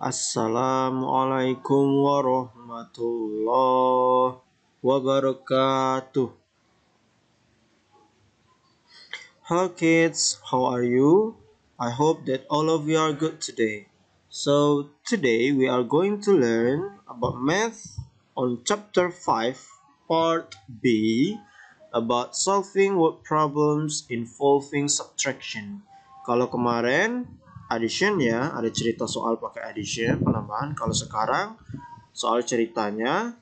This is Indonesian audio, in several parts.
Assalamualaikum warahmatullahi wabarakatuh. Hello kids, how are you? I hope that all of you are good today. So today we are going to learn about math on chapter 5 part B about solving word problems involving subtraction. Kalau kemarin addition ya, ada cerita soal pakai addition, penambahan. Kalau sekarang soal ceritanya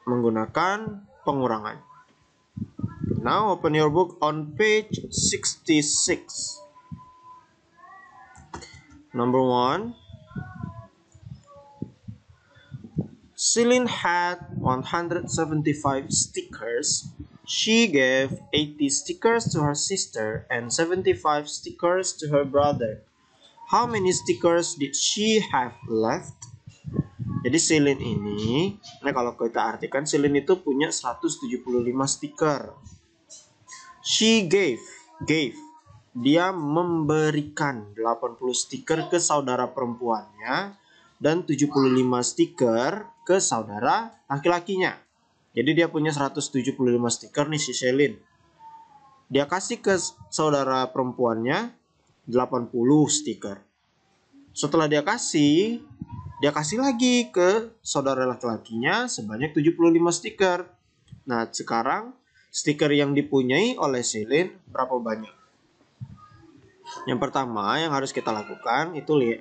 menggunakan pengurangan. Now open your book on page 66. Number 1. Celine had 175 stickers. She gave 80 stickers to her sister and 75 stickers to her brother. How many stickers did she have left? Jadi Celine ini, kalau kita artikan Celine itu punya 175 stiker. She gave. Dia memberikan 80 stiker ke saudara perempuannya dan 75 stiker ke saudara laki-lakinya. Jadi dia punya 175 stiker nih si Celine. Dia kasih ke saudara perempuannya 80 stiker. Setelah dia kasih lagi ke saudara laki-lakinya sebanyak 75 stiker. Nah, sekarang stiker yang dipunyai oleh Celine berapa banyak? Yang pertama yang harus kita lakukan itu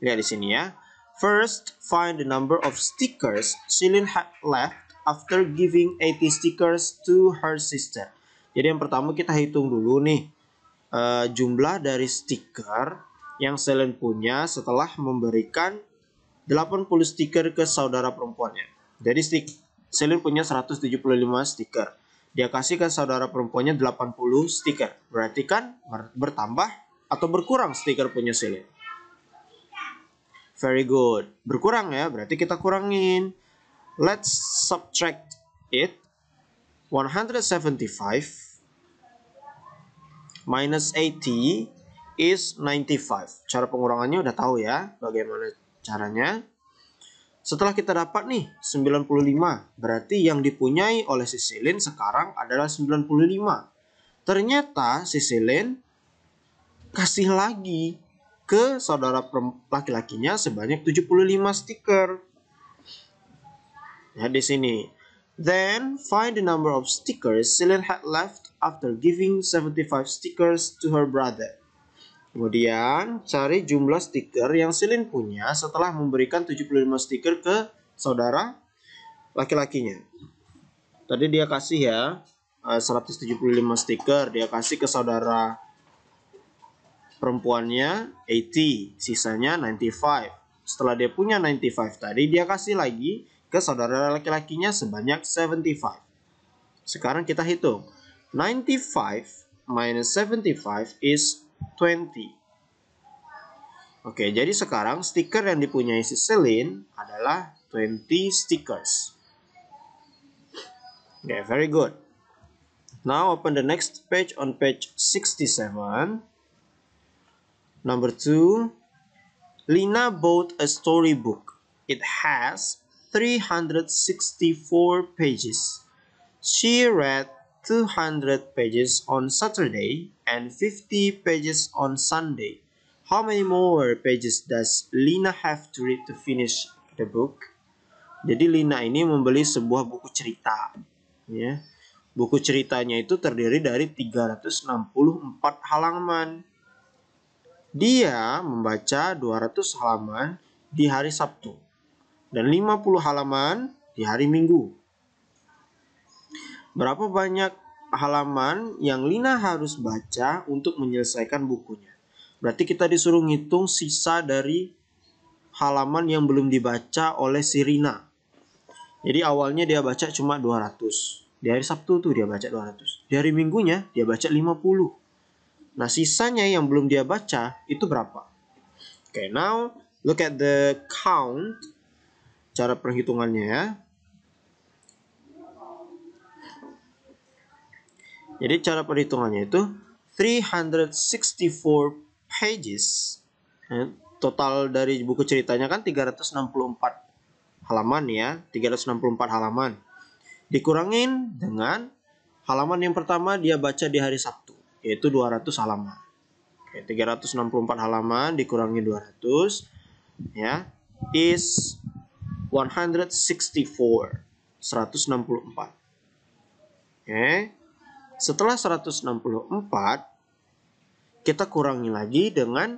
lihat di sini ya. First, find the number of stickers Celine had left after giving 80 stickers to her sister. Jadi yang pertama kita hitung dulu nih jumlah dari stiker yang Celine punya setelah memberikan 80 stiker ke saudara perempuannya. Jadi Celine punya 175 stiker. Dia kasih ke saudara perempuannya 80 stiker. Berarti kan bertambah atau berkurang stiker punya Celine? Very good. Berkurang ya, berarti kita kurangin. Let's subtract it. 175 minus 80 is 95. Cara pengurangannya udah tahu ya, bagaimana caranya. Setelah kita dapat nih 95, berarti yang dipunyai oleh si Celine sekarang adalah 95. Ternyata si Celine kasih lagi ke saudara laki-lakinya sebanyak 75 stiker. Ya di sini. Then find the number of stickers Celine had left after giving 75 stickers to her brother. Kemudian cari jumlah stiker yang Celine punya setelah memberikan 75 stiker ke saudara laki-lakinya. Tadi dia kasih ya 175 stiker, dia kasih ke saudara perempuannya 80, sisanya 95. Setelah dia punya 95 tadi, dia kasih lagi ke saudara laki-lakinya sebanyak 75. Sekarang kita hitung. 95 minus 75 is 20. Oke, jadi sekarang stiker yang dipunyai si Celine adalah 20 stickers. Okay, very good. Now open the next page on page 67. Number 2. Lina bought a storybook. It has 364 pages. She read 200 pages on Saturday and 50 pages on Sunday. How many more pages does Lina have to read to finish the book? Jadi Lina ini membeli sebuah buku cerita. Ya. Buku ceritanya itu terdiri dari 364 halaman. Dia membaca 200 halaman di hari Sabtu dan 50 halaman di hari Minggu. Berapa banyak halaman yang Lina harus baca untuk menyelesaikan bukunya? Berarti kita disuruh ngitung sisa dari halaman yang belum dibaca oleh si Lina. Jadi awalnya dia baca cuma 200. Di hari Sabtu tuh dia baca 200. Di hari Minggunya dia baca 50. Nah sisanya yang belum dia baca itu berapa? Okay, now look at the count. Cara perhitungannya ya. Jadi cara perhitungannya itu 364 pages total dari buku ceritanya kan 364 halaman ya, 364 halaman. Dikurangin dengan halaman yang pertama dia baca di hari Sabtu, yaitu 200 halaman. Oke, 364 halaman dikurangi 200 ya, is 164. 164. Oke. Setelah 164, kita kurangi lagi dengan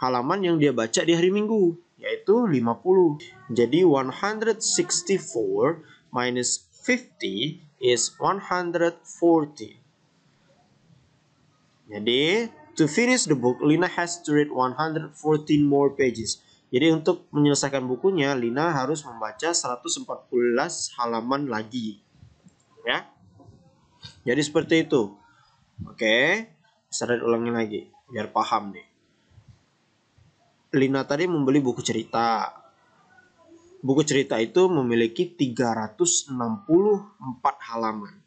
halaman yang dia baca di hari Minggu, yaitu 50. Jadi 164 minus 50 is 140. Jadi, to finish the book, Lina has to read 114 more pages. Jadi untuk menyelesaikan bukunya, Lina harus membaca 114 halaman lagi. Ya. Jadi seperti itu. Oke, saya ulangi lagi biar paham nih. Lina tadi membeli buku cerita. Buku cerita itu memiliki 364 halaman.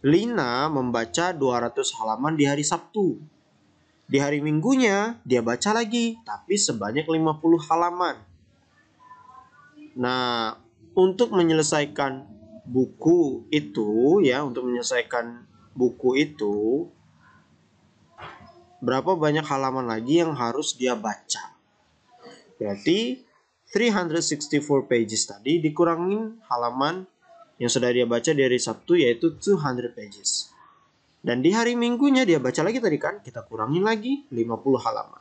Lina membaca 200 halaman di hari Sabtu. Di hari Minggunya dia baca lagi, tapi sebanyak 50 halaman. Nah, untuk menyelesaikan buku itu ya, berapa banyak halaman lagi yang harus dia baca? Berarti 364 pages tadi dikurangin halaman yang sudah dia baca dari Sabtu, yaitu 200 pages. Dan di hari Minggunya dia baca lagi tadi kan, kita kurangin lagi 50 halaman.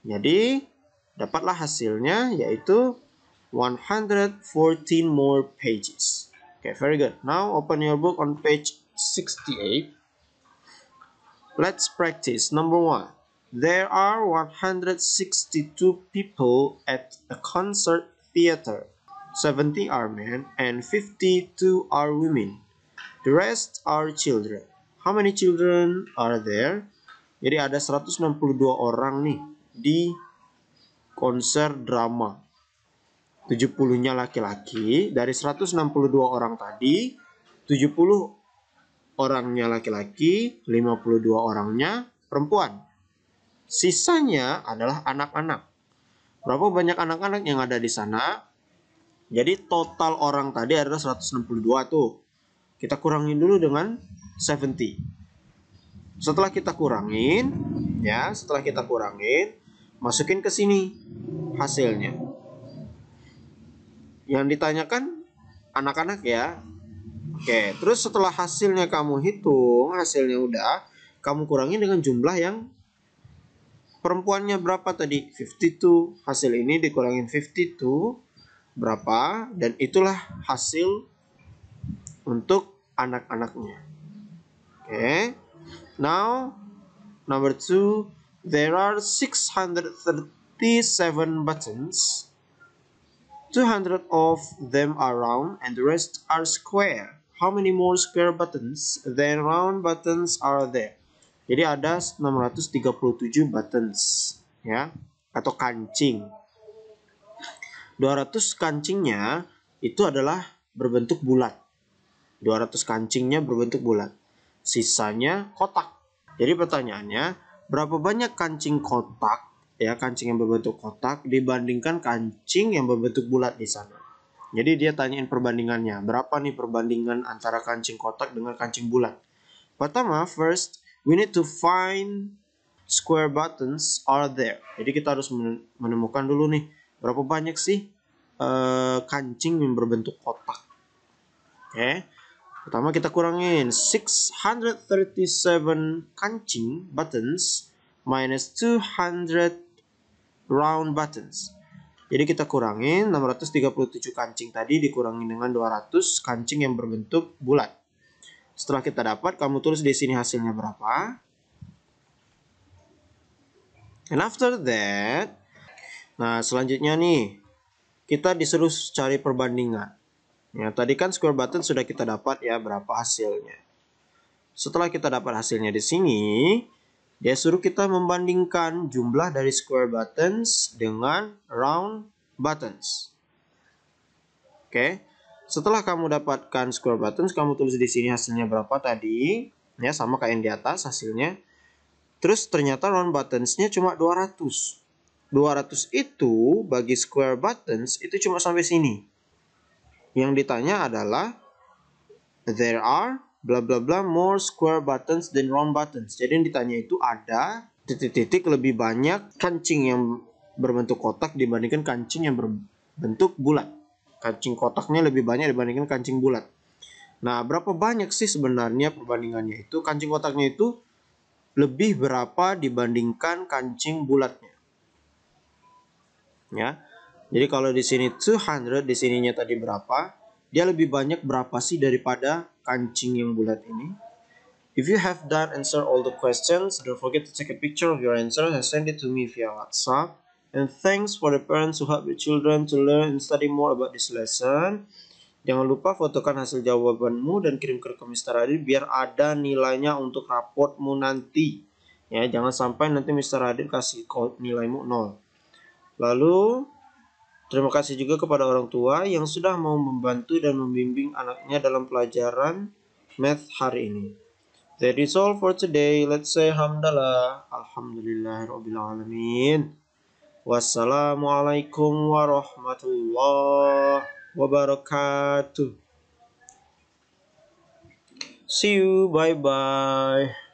Jadi dapatlah hasilnya yaitu 114 more pages. Okay, very good. Now open your book on page 68. Let's practice. Number 1. There are 162 people at a concert theater. 70 are men and 52 are women. The rest are children. How many children are there? Jadi ada 162 orang nih di konser drama. 70-nya laki-laki. Dari 162 orang tadi, 70 orangnya laki-laki, 52 orangnya perempuan. Sisanya adalah anak-anak. Berapa banyak anak-anak yang ada di sana? Jadi total orang tadi adalah 162 tuh. Kita kurangin dulu dengan 70. Setelah kita kurangin, masukin ke sini hasilnya. Yang ditanyakan anak-anak ya. Oke, terus setelah hasilnya kamu hitung, hasilnya udah, kamu kurangin dengan jumlah yang perempuannya berapa tadi? 52. Hasil ini dikurangin 52 berapa? Dan itulah hasil untuk anak-anaknya. Oke. Now, number 2, there are 637 buttons. 200 of them are round and the rest are square. How many more square buttons than round buttons are there? Jadi ada 637 buttons ya, atau kancing. 200 kancingnya itu adalah berbentuk bulat. 200 kancingnya berbentuk bulat. Sisanya kotak. Jadi pertanyaannya, berapa banyak kancing kotak ya, kancing yang berbentuk kotak dibandingkan kancing yang berbentuk bulat di sana. Jadi dia tanyain perbandingannya. Berapa nih perbandingan antara kancing kotak dengan kancing bulat? Pertama, first we need to find square buttons are there. Jadi kita harus menemukan dulu nih berapa banyak sih kancing yang berbentuk kotak. Oke. Pertama kita kurangin 637 kancing buttons minus 200 round buttons. Jadi kita kurangin 637 kancing tadi dikurangin dengan 200 kancing yang berbentuk bulat. Setelah kita dapat, kamu tulis di sini hasilnya berapa. And after that, nah selanjutnya nih, kita disuruh cari perbandingan. Ya, tadi kan square button sudah kita dapat ya berapa hasilnya. Setelah kita dapat hasilnya di sini, dia suruh kita membandingkan jumlah dari square buttons dengan round buttons. Oke. Setelah kamu dapatkan square buttons, kamu tulis di sini hasilnya berapa tadi. Ya, sama kayak yang di atas hasilnya. Terus ternyata round buttons-nya cuma 200. 200 itu bagi square buttons itu cuma sampai sini. Yang ditanya adalah there are bla bla bla more square buttons than round buttons. Jadi yang ditanya itu ada titik-titik lebih banyak kancing yang berbentuk kotak dibandingkan kancing yang berbentuk bulat. Kancing kotaknya lebih banyak dibandingkan kancing bulat. Nah, berapa banyak sih sebenarnya perbandingannya itu? Kancing kotaknya itu lebih berapa dibandingkan kancing bulatnya? Ya. Jadi kalau di sini 200, di sininya tadi berapa? Dia lebih banyak berapa sih daripada kancing yang bulat ini? If you have done answer all the questions, don't forget to take a picture of your answer and send it to me via WhatsApp. And thanks for the parents who help your children to learn and study more about this lesson. Jangan lupa fotokan hasil jawabanmu dan kirim ke Mr. Adit biar ada nilainya untuk raportmu nanti. Ya, jangan sampai nanti Mr. Adit kasih nilaimu 0. Lalu, terima kasih juga kepada orang tua yang sudah mau membantu dan membimbing anaknya dalam pelajaran math hari ini. That is all for today. Let's say hamdalah. Alhamdulillahirrabbilalamin. Wassalamualaikum warahmatullahi wabarakatuh. See you. Bye-bye.